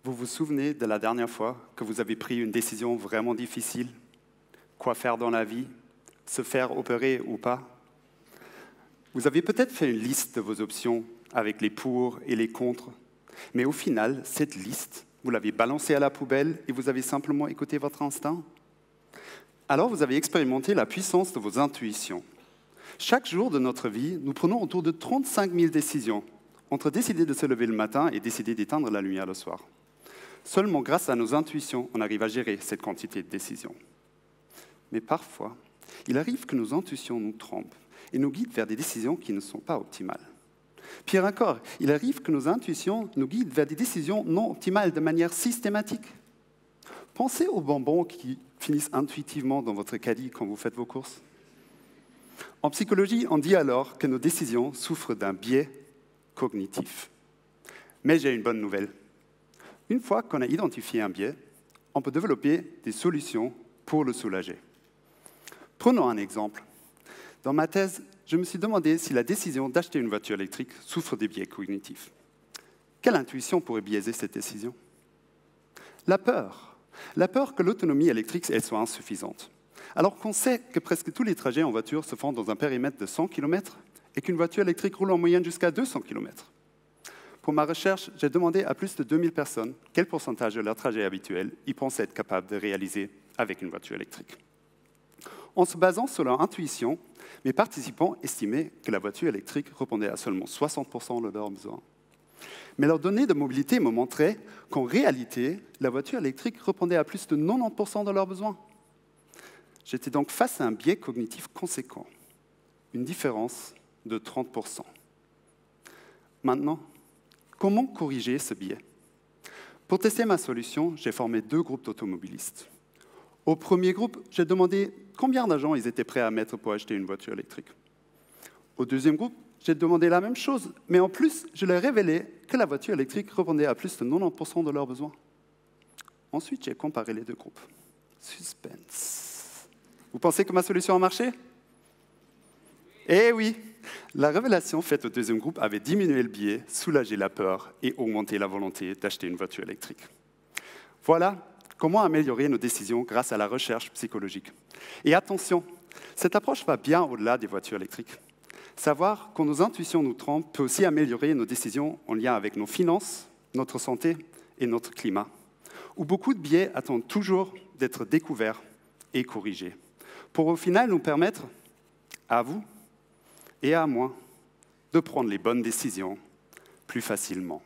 Vous vous souvenez de la dernière fois que vous avez pris une décision vraiment difficile? Quoi faire dans la vie? Se faire opérer ou pas? Vous avez peut-être fait une liste de vos options avec les pour et les contre, mais au final, cette liste, vous l'avez balancée à la poubelle et vous avez simplement écouté votre instinct? Alors vous avez expérimenté la puissance de vos intuitions. Chaque jour de notre vie, nous prenons autour de 35 000 décisions, entre décider de se lever le matin et décider d'éteindre la lumière le soir. Seulement grâce à nos intuitions, on arrive à gérer cette quantité de décisions. Mais parfois, il arrive que nos intuitions nous trompent et nous guident vers des décisions qui ne sont pas optimales. Pire encore, il arrive que nos intuitions nous guident vers des décisions non optimales de manière systématique. Pensez aux bonbons qui finissent intuitivement dans votre caddie quand vous faites vos courses. En psychologie, on dit alors que nos décisions souffrent d'un biais cognitif. Mais j'ai une bonne nouvelle. Une fois qu'on a identifié un biais, on peut développer des solutions pour le soulager. Prenons un exemple. Dans ma thèse, je me suis demandé si la décision d'acheter une voiture électrique souffre des biais cognitifs. Quelle intuition pourrait biaiser cette décision? La peur. La peur que l'autonomie électrique elle soit insuffisante. Alors qu'on sait que presque tous les trajets en voiture se font dans un périmètre de 100 km et qu'une voiture électrique roule en moyenne jusqu'à 200 km. Pour ma recherche, j'ai demandé à plus de 2000 personnes quel pourcentage de leur trajet habituel ils pensaient être capables de réaliser avec une voiture électrique. En se basant sur leur intuition, mes participants estimaient que la voiture électrique répondait à seulement 60% de leurs besoins. Mais leurs données de mobilité me montraient qu'en réalité, la voiture électrique répondait à plus de 90% de leurs besoins. J'étais donc face à un biais cognitif conséquent, une différence de 30%. Maintenant, comment corriger ce biais? Pour tester ma solution, j'ai formé 2 groupes d'automobilistes. Au premier groupe, j'ai demandé combien d'argent ils étaient prêts à mettre pour acheter une voiture électrique. Au deuxième groupe, j'ai demandé la même chose, mais en plus, je leur ai révélé que la voiture électrique répondait à plus de 90% de leurs besoins. Ensuite, j'ai comparé les 2 groupes. Suspense. Vous pensez que ma solution a marché? Eh oui! La révélation faite au deuxième groupe avait diminué le biais, soulagé la peur et augmenté la volonté d'acheter une voiture électrique. Voilà comment améliorer nos décisions grâce à la recherche psychologique. Et attention, cette approche va bien au-delà des voitures électriques. Savoir quand nos intuitions nous trompent peut aussi améliorer nos décisions en lien avec nos finances, notre santé et notre climat, où beaucoup de biais attendent toujours d'être découverts et corrigés, pour au final nous permettre, à vous et à moi, de prendre les bonnes décisions plus facilement.